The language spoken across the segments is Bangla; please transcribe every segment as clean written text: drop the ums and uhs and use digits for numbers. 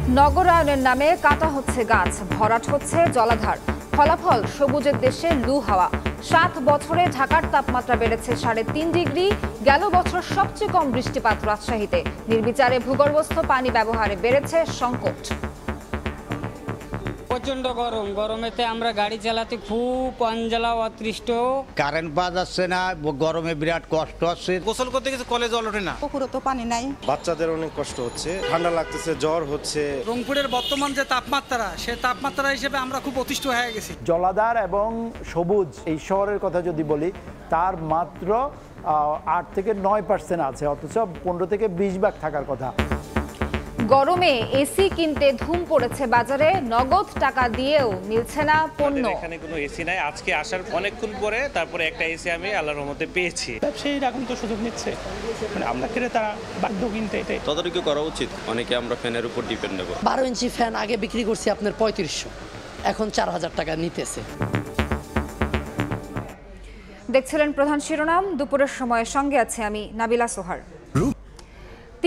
নগরায়নের নামে কাটা হচ্ছে গাছ, ভরাট হচ্ছে জলাধার। ফলাফল সবুজের দেশে লু হাওয়া। 7 বছরে ঢাকার তাপমাত্রা বেড়েছে 3.5 ডিগ্রি। গেল বছর সবচেয়ে কম বৃষ্টিপাত রাজশাহীতে। নির্বিচারে ভূগর্ভস্থ পানি ব্যবহারে বেড়েছে সংকট। প্রচন্ড গরমেতে আমরা গাড়ি চালাতে খুব অঞ্জলা অতৃষ্ট। কারেন্ট পাওয়া যাচ্ছে না, গরমে বিরাট কষ্ট হচ্ছে। গোসল করতে গেছে কলে জল ওঠে না, পুকুরে তো পানি নাই, বাচ্চাদের অনেক কষ্ট হচ্ছে, ঠান্ডা লাগতেছে, জ্বর হচ্ছে। রংপুরের বর্তমান যে তাপমাত্রা, সে তাপমাত্রা হিসেবে আমরা খুব অতিষ্ঠ হয়ে গেছি। জলাধার এবং সবুজ এই শহরের কথা যদি বলি, তার মাত্র 8 থেকে 9% আছে, অথচ 15 থেকে 20 ভাগ থাকার কথা। গরমে এসি কিনতে ধুম পড়েছে বাজারে। নগদ টাকা দিয়েও মিলছে না পণ্য। এখানে কোনো এসি নাই। আজকে আসার অনেকক্ষণ পরে তারপরে একটা এসি আমি আল্লাহর রহমতে পেয়েছি। ব্যবসায়ীরা এখন তো সুযোগ নিচ্ছে, মানে আমরা ক্রেতারা বাধ্য কিনতে। এটাই তদারকি করা উচিত। অনেকে আমরা ফ্যানের উপর ডিপেন্ড নেব। 12 ইঞ্চি ফ্যান আগে বিক্রি করছি আপনার 3500, এখন 4000 টাকা নিতেছে। দেখছিলেন প্রধান শিরোনাম। দুপুরের সময়ের সঙ্গে আছে আমি নাবিলা সোহার।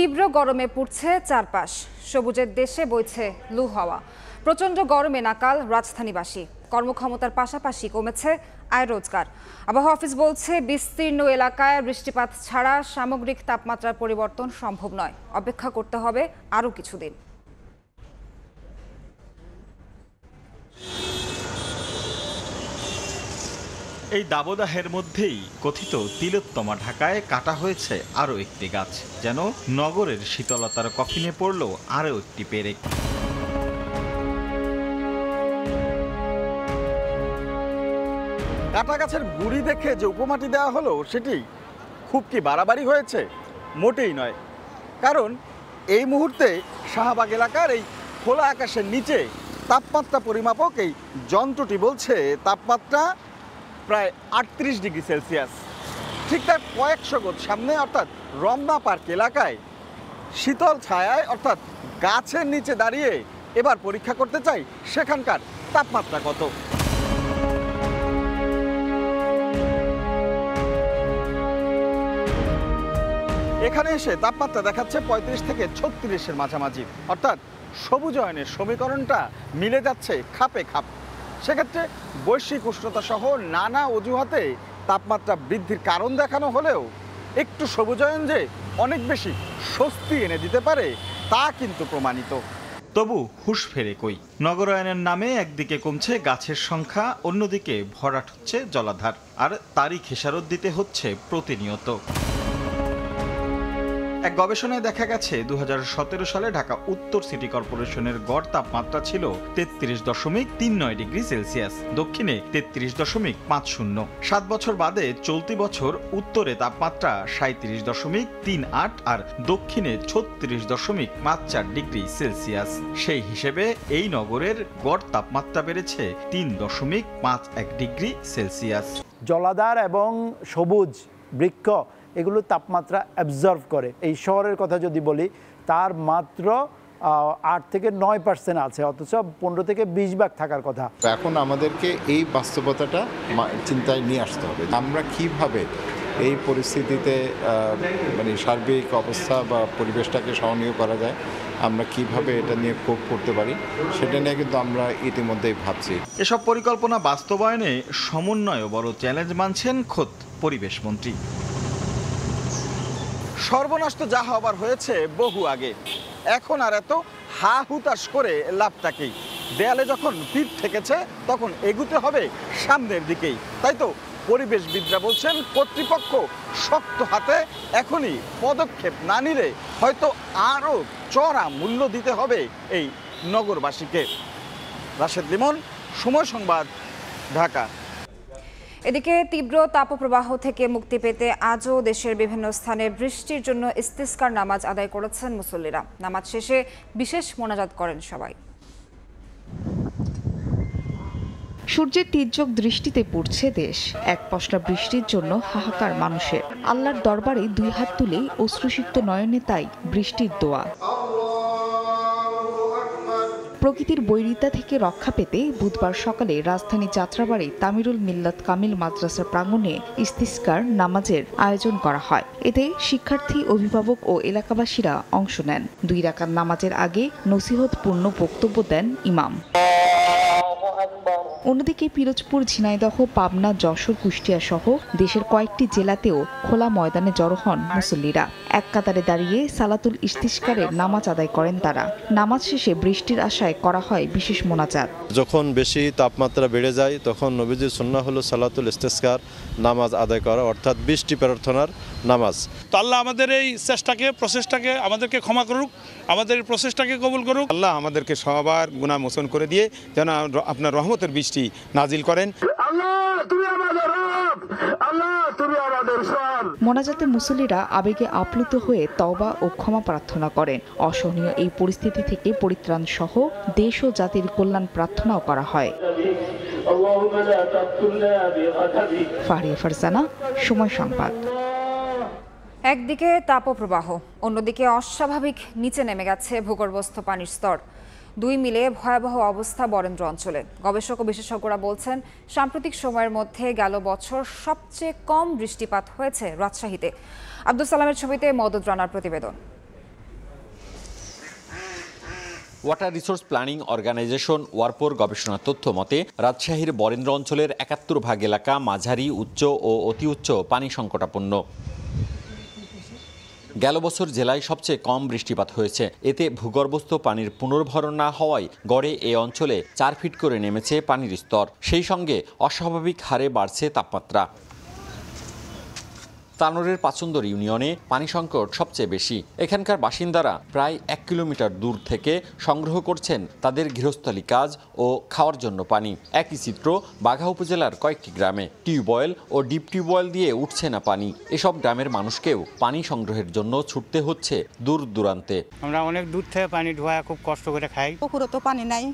তীব্র গরমে পুড়ছে চারপাশ, সবুজের দেশে বইছে লু হাওয়া। প্রচণ্ড গরমে নাকাল রাজধানীবাসী। কর্মক্ষমতার পাশাপাশি কমেছে আয় রোজগার। আবহাওয়া অফিস বলছে বিস্তীর্ণ এলাকায় বৃষ্টিপাত ছাড়া সামগ্রিক তাপমাত্রার পরিবর্তন সম্ভব নয়। অপেক্ষা করতে হবে আরও কিছুদিন। এই দাবদাহের মধ্যেই কথিত তিলোত্তমা ঢাকায় কাটা হয়েছে আরও একটি গাছ, যেন নগরের শীতলতার কফিনে পড়ল আরও একটি পেরেক। কাটা গাছের গুড়ি দেখে যে উপমাটি দেওয়া হলো, সেটি খুব কি বাড়াবাড়ি হয়েছে? মোটেই নয়। কারণ এই মুহূর্তে শাহবাগ এলাকার এই খোলা আকাশের নিচে তাপমাত্রা পরিমাপক এই যন্ত্রটি বলছে তাপমাত্রা প্রায় 38 ডিগ্রি সেলসিয়াস। ঠিক তার কয়েকশো গজ সামনে, অর্থাৎ রমনা পার্ক এলাকায় শীতল ছায়ায়, অর্থাৎ গাছের নিচে দাঁড়িয়ে এবার পরীক্ষা করতে চাই সেখানকার তাপমাত্রা কত। এখানে এসে তাপমাত্রা দেখাচ্ছে 35 থেকে 36-এর মাঝামাঝি, অর্থাৎ সবুজায়নের সমীকরণটা মিলে যাচ্ছে খাপে খাপ। সেক্ষেত্রে বৈশ্বিক উষ্ণতা সহ নানা অজুহাতে তাপমাত্রা বৃদ্ধির কারণ দেখানো হলেও একটু সবুজায়ন যে অনেক বেশি স্বস্তি এনে দিতে পারে তা কিন্তু প্রমাণিত। তবু হুঁশ ফেরে কই? নগরায়নের নামে একদিকে কমছে গাছের সংখ্যা, অন্যদিকে ভরাট হচ্ছে জলাধার, আর তারই খেসারত দিতে হচ্ছে প্রতিনিয়ত। এক গবেষণায় দেখা গেছে 2017 সালে ঢাকা উত্তর সিটি কর্পোরেশনের গড় তাপমাত্রা ছিল 33.39 ডিগ্রি সেলসিয়াস, দক্ষিণে 33.50। 7 বছর বাদে চলতি বছর উত্তরে তাপমাত্রা 37.38 আর দক্ষিণে 36.54 ডিগ্রি সেলসিয়াস। সেই হিসেবে এই নগরের গড় তাপমাত্রা বেড়েছে 3.51 ডিগ্রি সেলসিয়াস। জলাধার এবং সবুজ বৃক্ষ এগুলো তাপমাত্রা অ্যাবজর্ভ করে। এই শহরের কথা যদি বলি, তার মাত্র 8 থেকে 9% আছে, অথচ 15 থেকে 20 ভাগ থাকার কথা। এখন আমাদেরকে এই বাস্তবতাটা চিন্তায় নিয়ে আসতে হবে। আমরা কিভাবে এই পরিস্থিতিতে মানে সার্বিক অবস্থা বা পরিবেশটাকে সহনীয় করা যায়, আমরা কিভাবে এটা নিয়ে কোপ করতে পারি, সেটা নিয়ে কিন্তু আমরা ইতিমধ্যেই ভাবছি। এসব পরিকল্পনা বাস্তবায়নে সমন্বয় বড় চ্যালেঞ্জ মানছেন খোদ পরিবেশ মন্ত্রী। সর্বনাশ তো যা হবার হয়েছে বহু আগে, এখন আর এত হা হুতাশ করে লাভটাকেই। দেয়ালে যখন পিঠ ঠেকেছে তখন এগুতে হবে সামনের দিকেই। তাই তো পরিবেশবিদরা বলছেন কর্তৃপক্ষ শক্ত হাতে এখনই পদক্ষেপ না নিলে হয়তো আরও চড়া মূল্য দিতে হবে এই নগরবাসীকে। রাশেদ লিমন, সময় সংবাদ, ঢাকা। এদিকে তীব্র তাপপ্রবাহ থেকে মুক্তি পেতে আজও দেশের বিভিন্ন স্থানে বৃষ্টির জন্য ইস্তিসকার নামাজ আদায় করেছেন মুসল্লিরা। নামাজ শেষে বিশেষ মোনাজাত করেন সবাই। সূর্যের তীর্যক দৃষ্টিতে পড়ছে দেশ। এক পশলা বৃষ্টির জন্য হাহাকার মানুষের। আল্লাহর দরবারে 2 হাত তুলে অশ্রুসিক্ত নয়নে তাই বৃষ্টির দোয়া। প্রকৃতির বৈরিতা থেকে রক্ষা পেতে বুধবার সকালে রাজধানী যাত্রাবাড়ি তামিরুল মিল্লাত কামিল মাদ্রাসার প্রাঙ্গণে ইস্তিসকার নামাজের আয়োজন করা হয়। এতে শিক্ষার্থী, অভিভাবক ও এলাকাবাসীরা অংশ নেন। 2 রাকাত নামাজের আগে নসিহতপূর্ণ বক্তব্য দেন ইমাম। অন্যদিকে পিরোজপুর, ঝিনাইদহ, পাবনা, যশোর, কুষ্টিয়া সহ দেশের কয়েকটি জেলাতেও খোলা ময়দানে জড়ো হন মুসল্লিরা। এক কাতারে দাঁড়িয়ে সালাতুল ইস্তিসকারের নামাজ আদায় করেন তারা। নামাজ শেষে বৃষ্টির আশায় করা হয় বিশেষ মোনাজাত। যখন বেশি তাপমাত্রা বেড়ে যায় তখন নবীজির সুন্নাহ হলো সালাতুল ইস্তিসকার নামাজ আদায় করা, অর্থাৎ বৃষ্টি প্রার্থনার নামাজ। তো আল্লাহ আমাদের এই প্রচেষ্টাকে আমাদেরকে ক্ষমা করুক, আমাদের প্রচেষ্টাকে কবুল করুক। আল্লাহ আমাদেরকে সবার গুনাহ মোচন করে দিয়ে যেন আপনার রহমতের বৃষ্টি নাজিল করেন। মোনাজাতে মুসল্লিরা আবেগে আপ্লুত হয়ে তওবা ও ক্ষমা প্রার্থনা করেন। অসহনীয় এই পরিস্থিতি থেকে পরিত্রাণ সহ দেশ ও জাতির কল্যাণ প্রার্থনাও করা হয়। ফারিয়া ফারজানা, সময় সংবাদ। একদিকে তাপপ্রবাহ, অন্যদিকে অস্বাভাবিক নিচে নেমে গেছে ভূগর্ভস্থ পানির স্তর। 2 মিলে ভয়াবহ অবস্থা বরেন্দ্র অঞ্চলে। গবেষক ও বিশেষজ্ঞরা বলছেন, সাম্প্রতিক সময়ের মধ্যে গেল বছর সবচেয়ে কম বৃষ্টিপাত হয়েছে রাজশাহীতে। আব্দুল সালামের ছবিতে মদদ রানার প্রতিবেদন। ওয়াটার রিসোর্স প্ল্যানিং অর্গানাইজেশন ওয়ারপোর গবেষণা তথ্য মতে রাজশাহীর বরেন্দ্র অঞ্চলের 71% এলাকা মাঝারি, উচ্চ ও অতি উচ্চ পানি সংকটাপন্ন। গেল বছর জেলায় সবচেয়ে কম বৃষ্টিপাত হয়েছে। এতে ভূগর্ভস্থ পানির পুনর্ভরণ না হওয়ায় গড়ে এ অঞ্চলে 4 ফিট করে নেমেছে পানির স্তর। সেই সঙ্গে অস্বাভাবিক হারে বাড়ছে তাপমাত্রা। তানোরের পাচন্দর ইউনিয়নে পানি সংকট সবচেয়ে বেশি। এখানকার বাসিন্দারা প্রায় 1 কিলোমিটার দূর থেকে সংগ্রহ করছেন তাদের গৃহস্থালী কাজ ও খাওয়ার জন্য পানি। একই চিত্র বাঘা উপজেলার কয়েকটি গ্রামে। টিউবওয়েল ও ডিপ টিউবওয়েল দিয়ে উঠছে না পানি। এসব গ্রামের মানুষকেও পানি সংগ্রহের জন্য ছুটতে হচ্ছে দূর দূরান্তে। আমরা অনেক দূর থেকে পানি ধোয়া খুব কষ্ট করে খাই। পুকুরে তো পানি নাই,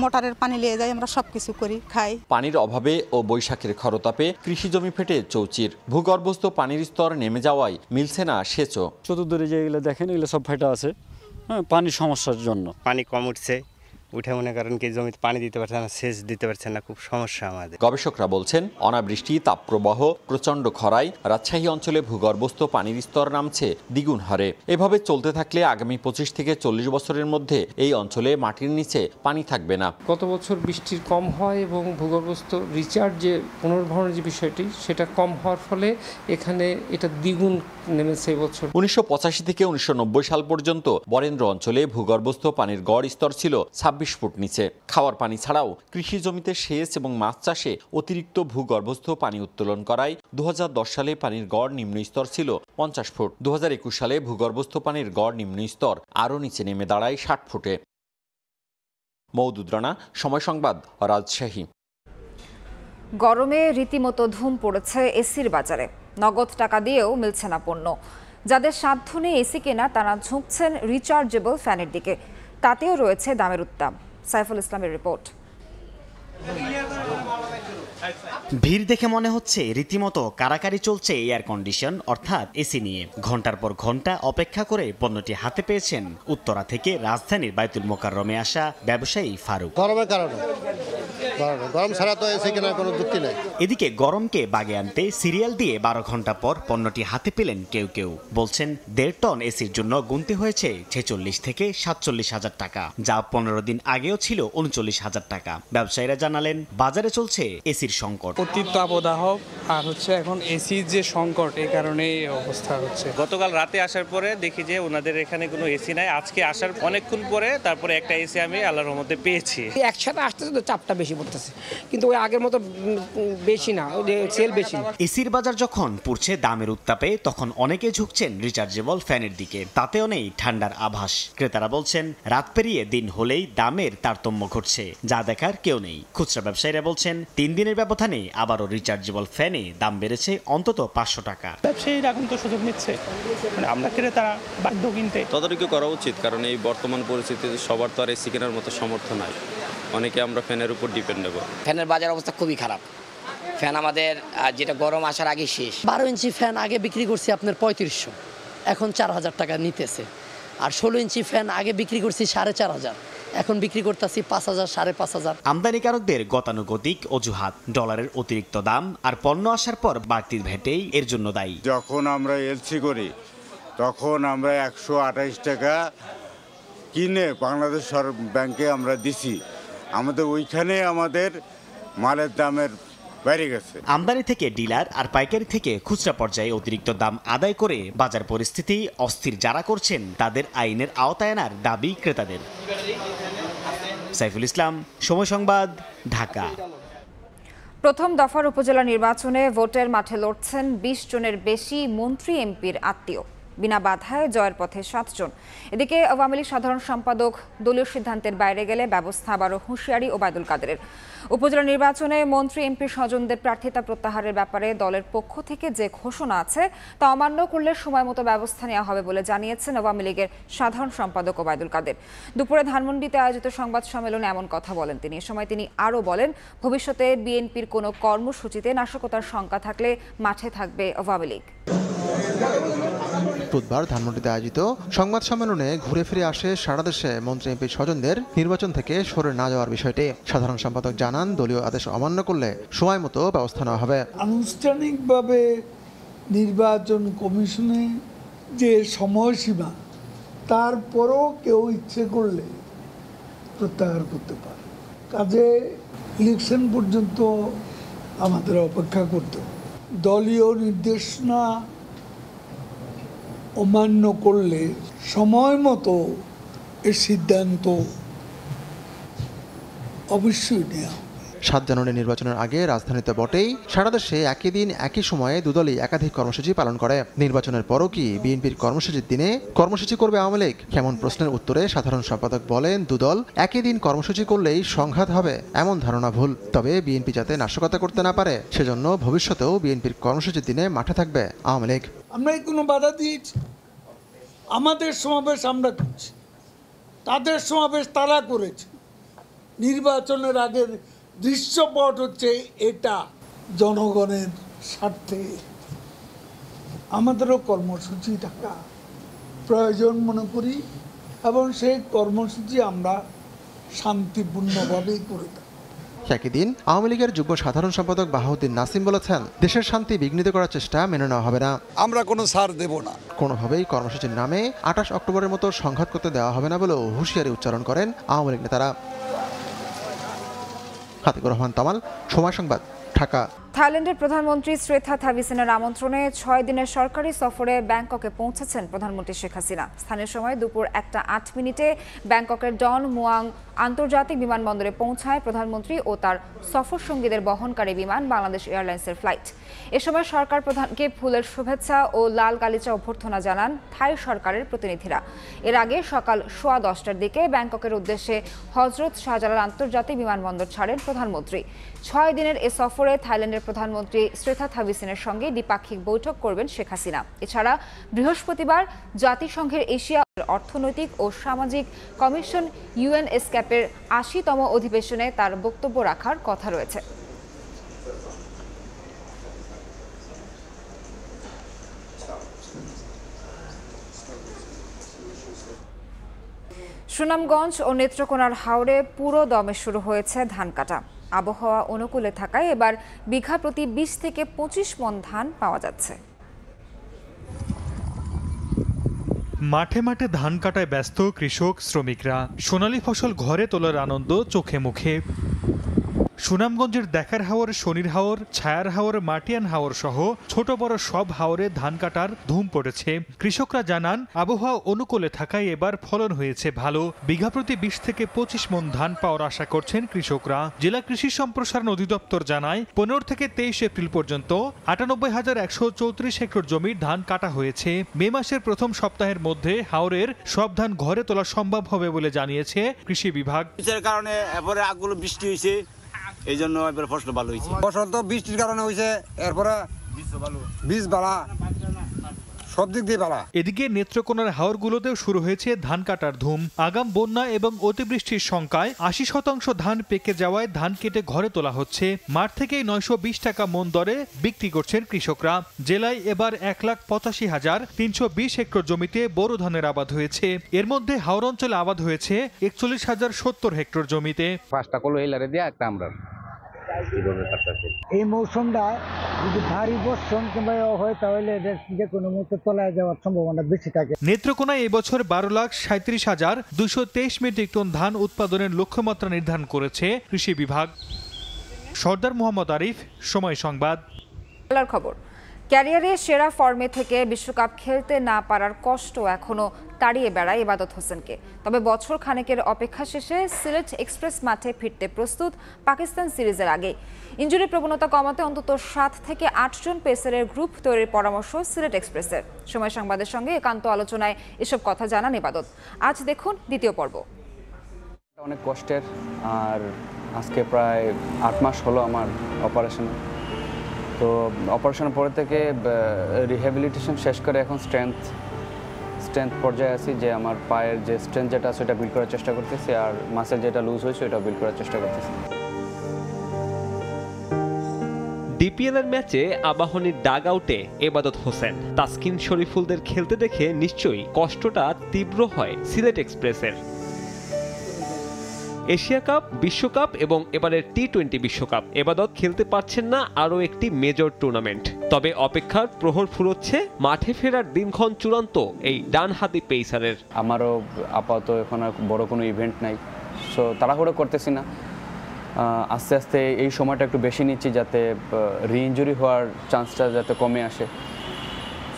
মোটরের পানি নিয়ে যাই, আমরা সবকিছু করি, খাই। পানির অভাবে ও বৈশাখের খরতাপে কৃষি জমি ফেটে চৌচির। ভূগর্ভস্থ পানির স্তর নেমে যাওয়ায় মিলছে না সেচও। চতুর্দিকে যেগুলো দেখেন এগুলো সব ফেটে আছে, পানির সমস্যার জন্য। পানি কম উঠছে, উঠে মনে করেন কি জমিতে পানি দিতে পারছে না, সেচ দিতে পারছে না, খুব সমস্যা আমাদের। গবেষকরা বলছেন, অনাবৃষ্টি, তাপপ্রবাহ, প্রচণ্ড খরায় রাজশাহী অঞ্চলে ভূগর্ভস্থ পানির স্তর নামছে দ্বিগুণ হারে। এভাবে চলতে থাকলে আগামী 25 থেকে 40 বছরের মধ্যে এই অঞ্চলে মাটির নিচে পানি থাকবে না। গত বছর বৃষ্টির কম হয় এবং ভূগর্ভস্থ রিচার্জ যে পুনর্ভরণের যে বিষয়টি সেটা কম হওয়ার ফলে এখানে এটা দ্বিগুণ নেমেছে এবছর। 1985 থেকে 1990 সাল পর্যন্ত বরেন্দ্র অঞ্চলে ভূগর্ভস্থ পানির গড় স্তর ছিল 26 ফুট নিচে। খাওয়ার পানি ছাড়াও কৃষি জমিতে সেচ এবং মাছ চাষে অতিরিক্ত ভূগর্ভস্থ পানি উত্তোলন করায় 2010 সালে পানির গড় নিম্ন স্তর ছিল 50 ফুট। 2021 সালে ভূগর্ভস্থ পানির গড় নিম্ন স্তর আরও নিচে নেমে দাঁড়ায় 60 ফুটে। মওদুদ রানা, সময় সংবাদ, রাজশাহী। গরমে রীতিমতো ধুম পড়েছে এসির বাজারে। নগদ টাকা দিয়েও মিলছে না পণ্য। যাদের সাধ্য নেই এসি কেনা, তারা ঝুঁকছেন রিচার্জেবল ফ্যানের দিকে। তাতেও রয়েছে দামের উত্তাপ। সাইফুল ইসলামের রিপোর্ট। ভিড় দেখে মনে হচ্ছে রীতিমতো কারাকারি চলছে এয়ার কন্ডিশন অর্থাৎ এসি নিয়ে। ঘন্টার পর ঘন্টা অপেক্ষা করে পণ্যটি হাতে পেয়েছেন উত্তরা থেকে রাজধানীর বায়তুল মোকাররমে আসা ব্যবসায়ী ফারুক। গরমের কারণে, গরম ছাড়া তো এসি কেনার কোনো যুক্তি নাই। এদিকে গরমকে বাগে আনতে সিরিয়াল দিয়ে 12 ঘন্টা পর পণ্যটি হাতে পেলেন কেউ কেউ। বলছেন 1.5 টন এসির জন্য গুনতে হয়েছে 46 থেকে 47 হাজার টাকা, যা 15 দিন আগেও ছিল 39 হাজার টাকা। ব্যবসায়ীরা জানালেন বাজারে চলছে এসির সংকট। অতি তাপদাহ আর হচ্ছে এখন এসির যে সংকট, এই কারণে এই অবস্থা হচ্ছে। গতকাল রাতে আসার পরে দেখি যে ওনাদের এখানে কোনো এসি নাই। আজকে আসার অনেকক্ষণ পরে তারপরে একটা এসি আমি আল্লাহর রহমতে পেয়েছি। একসাথে আসতেছে তো চাপটা বেশি পড়তেছে, কিন্তু ওই আগের মতো বেশি না, সেল বেশি না। এসির বাজার যখন পড়ছে দামের উত্তাপে, তখন অনেকে ঝুঁকছেন রিচার্জেবল ফ্যানের দিকে। তাতেও নেই ঠান্ডার আভাস। ক্রেতারা বলছেন রাত পেরিয়ে দিন হলেই দামের তারতম্য ঘটছে, যা দেখার কেউ নেই। খুচরা ব্যবসায়ীরা বলছেন 3 দিনের ব্যবধানে আবারও রিচার্জেবল ফ্যানে দাম বেড়েছে অন্তত 500 টাকা। ব্যবসায়ীরা এখন তো সুযোগ নিচ্ছে, আমরা ক্রেতারা বাধ্য কিনতে। তদারকি করা উচিত, কারণ এই বর্তমান পরিস্থিতিতে সবার তো আর এসি কেনার মতো সামর্থ্য নাই। অনেকে আমরা ফ্যানের উপর ডিপেন্ডেবল। ফ্যানের বাজার অবস্থা খুবই খারাপ। ফ্যান আমাদের যেটা গরম আসার আগে শেষ। 12 ইঞ্চি ফ্যান আগে বিক্রি করছি আপনার 3500, এখন 4000 টাকা নিতেছে। আর 16 ইঞ্চি ফ্যান আগে বিক্রি করছি 4500, এখন বিক্রি করতেছি 5,000 5,500। আমদানিকারকদের গতানুগতিক অজুহাত, ডলারের অতিরিক্ত দাম আর পণ্য আসার পর বাড়তির ভ্যাটেই এর জন্য দায়ী। যখন আমরা এলসি করি তখন আমরা 128 টাকা কিনে বাংলাদেশ ব্যাংকে আমরা দিছি, আমাদের ওইখানে আমাদের মালের দামের বেড়ে গেছে। আমদানি থেকে ডিলার আর পাইকারি থেকে খুচরা পর্যায়ে অতিরিক্ত দাম আদায় করে বাজার পরিস্থিতি অস্থির যারা করছেন তাদের আইনের আওতায় আনার দাবি ক্রেতাদের। সাইফুল ইসলাম, সময় সংবাদ, ঢাকা। প্রথম দফার উপজেলা নির্বাচনে ভোটের মাঠে লড়ছেন 20 জনের বেশি মন্ত্রী এমপির আত্মীয়। বিনা বাধায় জয়ের পথে 7 জন। এদিকে আওয়ামী লীগ সাধারণ সম্পাদক দলীয় সিদ্ধান্তের বাইরে গেলে ব্যবস্থা আবারও হুঁশিয়ারি ওবায়দুল কাদেরের। উপজেলা নির্বাচনে মন্ত্রী এমপির স্বজনদের প্রার্থিতা প্রত্যাহারের ব্যাপারে দলের পক্ষ থেকে যে ঘোষণা আছে তা অমান্য করলে সময় মতো ব্যবস্থা নেওয়া হবে বলে জানিয়েছেন আওয়ামী লীগের সাধারণ সম্পাদক ওবায়দুল কাদের। দুপুরে ধানমন্ডিতে আয়োজিত সংবাদ সম্মেলনে এমন কথা বলেন তিনি। এ সময় তিনি আরও বলেন, ভবিষ্যতে বিএনপির কোনো কর্মসূচিতে নাশকতার শঙ্কা থাকলে মাঠে থাকবে আওয়ামী লীগ। বুধবার ধানমন্ডিতে আয়োজিত সংবাদ সম্মেলনে ঘুরে ফিরে আসে সারা দেশে মন্ত্রী এমপি স্বজনদের নির্বাচন থেকে সরে না যাওয়ার বিষয়টি। সাধারণ সম্পাদক জানান, দলীয় আদেশ অমান্য করলে সময় মতো ব্যবস্থা নেওয়া হবে। আনুষ্ঠানিকভাবে নির্বাচন কমিশনে যে সময়সীমা, তারপরও কেউ ইচ্ছে করলে প্রত্যাহার করতে পারে। কাজে ইলেকশন পর্যন্ত আমাদের অপেক্ষা করতে হবে। দলীয় নির্দেশনা অমান্য করলে সময় মতো এর সিদ্ধান্ত অবশ্যই নেওয়া। 7 জানুয়ারি নির্বাচনের আগে রাজধানীতে বটেই সারা দেশে একই দিন একই সময়ে দুদলই একাধিক কর্মসূচি পালন করে। নির্বাচনের পরও কি বিএনপির কর্মসূচির দিনে কর্মসূচি করবে আওয়ামী লীগ? এমন প্রশ্নের উত্তরে সাধারণ সম্পাদক বলেন, দুদল একই দিন কর্মসূচি করলেই সংঘাত হবে এমন ধারণা ভুল। তবে বিএনপি যাতে নাশকতা করতে না পারে সেজন্য ভবিষ্যতেও বিএনপির কর্মসূচির দিনে মাঠে থাকবে আওয়ামী লীগ। আমরা কোনো বাধা দিয়েছি? আমাদের সমাবেশ আমরা করছি, তাদের সমাবেশ তারা করেছে। নির্বাচনের আগের দৃশ্যপট হচ্ছে এটা। জনগণের স্বার্থে আমাদেরও কর্মসূচি থাকা প্রয়োজন মনে করি এবং সেই কর্মসূচি আমরা শান্তিপূর্ণভাবেই করে থাকি। একই দিন আওয়ামী লীগের যুগ্ম সাধারণ সম্পাদক বাহাউদ্দিন নাসিম বলেছেন, দেশের শান্তি বিঘ্নিত করার চেষ্টা মেনে নেওয়া হবে না। আমরা কোনো ছাড় দেব না। কোনোভাবেই কর্মসূচির নামে 28 অক্টোবরের মতো সংঘাত করতে দেওয়া হবে না বলেও হুঁশিয়ারি উচ্চারণ করেন আওয়ামী লীগ নেতারা। হাতিকুর রহমান তামাল, সময় সংবাদ, ঢাকা। থাইল্যান্ডের প্রধানমন্ত্রী শ্রেথা থাভিসেনের আমন্ত্রণে 6 দিনের সরকারি সফরে ব্যাংককে পৌঁছেছেন প্রধানমন্ত্রী শেখ হাসিনা। স্থানীয় সময় দুপুর 1:08 ব্যাংককের ডন মুয়াং আন্তর্জাতিক বিমানবন্দরে পৌঁছায় প্রধানমন্ত্রী ও তার সফর সঙ্গীদের বহনকারী বিমান বাংলাদেশ এয়ারলাইন্সের ফ্লাইট। এ সময় সরকার প্রধানকে ফুলের শুভেচ্ছা ও লাল গালিচা অভ্যর্থনা জানান থাই সরকারের প্রতিনিধিরা। এর আগে সকাল 10:15টার দিকে ব্যাংককের উদ্দেশ্যে হজরত শাহজালাল আন্তর্জাতিক বিমানবন্দর ছাড়েন প্রধানমন্ত্রী। 6 দিনের এ সফরে থাইল্যান্ডের প্রধানমন্ত্রী শ্রেথা থাভিসেনের সঙ্গে দ্বিপাক্ষিক বৈঠক করবেন শেখ হাসিনা। এছাড়া বৃহস্পতিবার জাতিসংঘের এশিয়া অর্থনৈতিক ও সামাজিক কমিশন ইউএনএসক্যাপের 80তম অধিবেশনে তার বক্তব্য রাখার কথা রয়েছে। সুনামগঞ্জ ও নেত্রকোনার হাওরে পুরো দমে শুরু হয়েছে ধান কাটা। আবহাওয়া অনুকূলে থাকায় এবার বিঘা প্রতি 20 থেকে 25 মণ ধান পাওয়া যাচ্ছে। মাঠে মাঠে ধান কাটায় ব্যস্ত কৃষক শ্রমিকরা। সোনালী ফসল ঘরে তোলার আনন্দ চোখে মুখে। সুনামগঞ্জের দেখার হাওর, শনির হাওর, ছায়ার হাওর, মাটিয়ান হাওর সহ ছোট বড় সব হাওরে ধান কাটার ধুম পড়েছে। কৃষকরা জানান, আবহাওয়া অনুকূলে থাকায় এবার ফলন হয়েছে ভালো। বিঘা প্রতি 20 থেকে 25 মণ ধান পাওয়ার আশা করছেন কৃষকরা। জেলা কৃষি সম্প্রসারণ অধিদপ্তর জানায়, 15 থেকে 23 এপ্রিল পর্যন্ত 98,134 হেক্টর জমির ধান কাটা হয়েছে। মে মাসের প্রথম সপ্তাহের মধ্যে হাওরের সব ধান ঘরে তোলা সম্ভব হবে বলে জানিয়েছে কৃষি বিভাগ। কারণে এরপরে আগগুলো বৃষ্টি হয়েছে, এই জন্য এবার ফসল ভালো হয়েছে। ফসল তো বৃষ্টির কারণে হয়েছে, এরপরে বীজ বালা সব দিক দিয়ে ভালো। এদিকে নেত্রকোনার হাওরগুলোতেও শুরু হয়েছে ধান কাটার ধুম। আগাম বন্যা এবং অতিবৃষ্টির শঙ্কায় ৮০% ধান পেকে যাওয়ায় ধান কেটে ঘরে তোলা হচ্ছে। মাঠ থেকেই ৯২০ টাকা মন দরে বিক্রি করছেন কৃষকরা। জেলায় এবার ১,৮৫,৩২০ হেক্টর জমিতে বোরো ধানের আবাদ হয়েছে। এর মধ্যে হাওর অঞ্চলে আবাদ হয়েছে ৪১,০৭০ হেক্টর জমিতে। 5টা কলো হিলারে দিয়ে একটা আমরা এই মৌসুমটা যদি ভারী বর্ষণ কিংবা হয় তাহলে যে কোনো মুহূর্তে তলায় যাওয়ার সম্ভাবনা বেশি থাকে। নেত্রকোনায় এবছর ১২,৩৭,২২৩ মেট্রিক টন ধান উৎপাদনের লক্ষ্যমাত্রা নির্ধারণ করেছে কৃষি বিভাগ। সর্দার মোহাম্মদ আরিফ, সময় সংবাদ। খেলার খবর। ক্যারিয়ারে সেরা ফর্মে থেকে বিশ্বকাপ খেলতে না পারার কষ্ট এখনো তাড়িয়ে বেড়ায় ইবাদত হোসেনকে। তবে বছর খানেকের অপেক্ষা শেষে সিলেট এক্সপ্রেস মাঠে ফিরতে প্রস্তুত পাকিস্তান সিরিজের আগে। ইনজুরি প্রবণতা কমাতে অন্তত 7 থেকে 8 জন পেসারের গ্রুপ তৈরির পরামর্শ সিলেট এক্সপ্রেসের। সময় সংবাদের সঙ্গে একান্ত আলোচনায় এসব কথা জানান ইবাদত। আজ দেখুন দ্বিতীয় পর্ব। অনেক কষ্টের, আর আজকে প্রায় 8 মাস হলো আমার অপারেশন। তো অপারেশনের পরে থেকে রিহ্যাবিলিটেশন শেষ করে এখন স্ট্রেংথ পর্যায়ে আছি, যে আমার পায়ের যে স্ট্রেংথ যেটা আছে সেটা বিল্ড করার চেষ্টা করতেছি, আর মাসেল যেটা লুজ হয়েছে ওটা বিল্ড করার চেষ্টা করতেছি। ডিপিএলের ম্যাচে আবাহনীর ডাগ আউটে ইবাদত হোসেন, তাসকিন শরীফুলদের খেলতে দেখে নিশ্চয়ই কষ্টটা তীব্র হয় সিলেট এক্সপ্রেসের। এশিয়া কাপ, বিশ্বকাপ এবং এবারের টি-20 বিশ্বকাপ ইবাদত খেলতে পারছেন না আরও একটি মেজর টুর্নামেন্ট। তবে অপেক্ষার প্রহর ফুরোচ্ছে মাঠে ফেরার দিনক্ষণ চূড়ান্ত এই ডানহাতি পেসারের। আমারও আপাতত এখন আর বড় কোনো ইভেন্ট নাই, সো তাড়াহুড়ো করতেছি না। আস্তে আস্তে এই সময়টা একটু বেশি নিচ্ছি যাতে রি-ইনজুরি হওয়ার চান্সটা যাতে কমে আসে।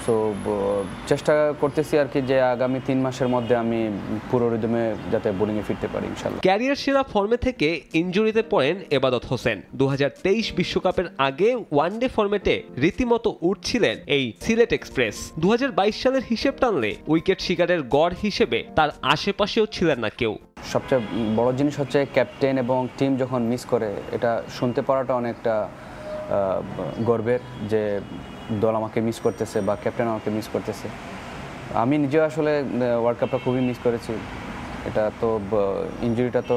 সো চেষ্টা করতেছি আর কি যে আগামী 3 মাসের মধ্যে আমি পুরো রিদমে যাতে বোলিংয়ে ফিরতে পারি ইনশাআল্লাহ। ক্যারিয়ার সেরা ফর্মে থেকে ইনজুরিতে পড়েন ইবাদত হোসেন। 2023 বিশ্বকাপের আগে ওয়ানডে ফরম্যাটে রীতিমতো উঠছিলেন এই সিলেট এক্সপ্রেস। 2022 সালের হিসেব টানলে উইকেট শিকারের গড় হিসেবে তার আশেপাশেও ছিলেন না কেউ। সবচেয়ে বড় জিনিস হচ্ছে ক্যাপ্টেন এবং টিম যখন মিস করে, এটা শুনতে পারাটা অনেকটা গর্বের যে দল আমাকে মিস করতেছে বা ক্যাপ্টেন আমাকে মিস করতেছে। আমি নিজেও আসলে ওয়ার্ল্ড কাপটা খুবই মিস করেছি। এটা তো ইনজুরিটা তো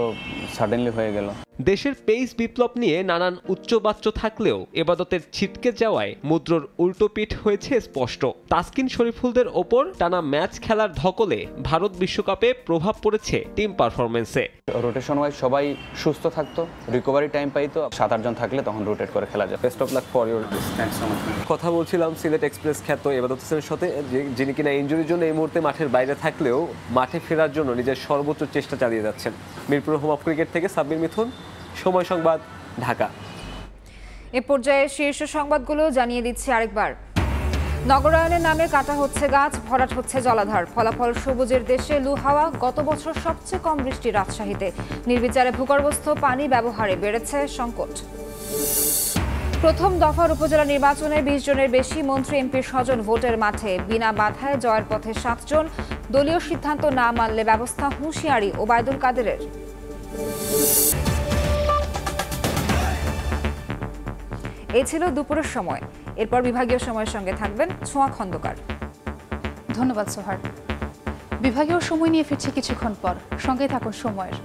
সাডেনলি হয়ে গেল। দেশের পেস বিপ্লব নিয়ে নানান উচ্চবাচ্য থাকলেও ইবাদতের ছিটকে যাওয়ায় মুদ্রার উল্টো পিঠ হয়েছে স্পষ্ট। তাসকিন শরীফুলদের ওপর টানা ম্যাচ খেলার ধকলে ভারত বিশ্বকাপে প্রভাব পড়েছে টিম পারফরমেন্সে। রোটেশন ওয়াইজ সবাই সুস্থ থাকতো, রিকভারি টাইম পাইতো। 7-8 জন থাকলে তখন রোটেট করে খেলা যায়। Best of luck for your thanks so much. কথা বলছিলাম সিলেট এক্সপ্রেস খ্যাত ইবাদত হোসেনের সাথে, যিনি কিনা ইনজুরির জন্য এই মুহূর্তে মাঠের বাইরে থাকলেও মাঠে ফেরার জন্য নিজের সর্বোচ্চ চেষ্টা চালিয়ে যাচ্ছেন। মিরপুর হোম অফ ক্রিকেট থেকে সাব্বির মিথুন, সময় সংবাদ, ঢাকা। এ পর্যায়ে শীর্ষ সংবাদগুলো জানিয়ে দিচ্ছি আরেকবার। নগরায়নের নামে কাটা হচ্ছে গাছ, ভরাট হচ্ছে জলাধার। ফলাফল সবুজের দেশে লু হাওয়া। গত বছর সবচেয়ে কম বৃষ্টি রাজশাহীতে। নির্বিচারে ভূগর্ভস্থ পানি ব্যবহারে বেড়েছে সংকট। প্রথম দফার উপজেলা নির্বাচনে 20 জনের বেশি মন্ত্রী এমপির স্বজন ভোটের মাঠে। বিনা বাধায় জয়ের পথে 7 জন। দলীয় সিদ্ধান্ত না মানলে ব্যবস্থা, হুঁশিয়ারি ওবায়দুল কাদেরের। এই ছিল দুপুরের সময়। এরপর বিভাগীয় সময়ের সঙ্গে থাকবেন ছোঁয়া খন্দকার। ধন্যবাদ সোহার। বিভাগীয় সময় নিয়ে ফিরছি কিছুক্ষণ পর, সঙ্গে থাকুন সময়ের।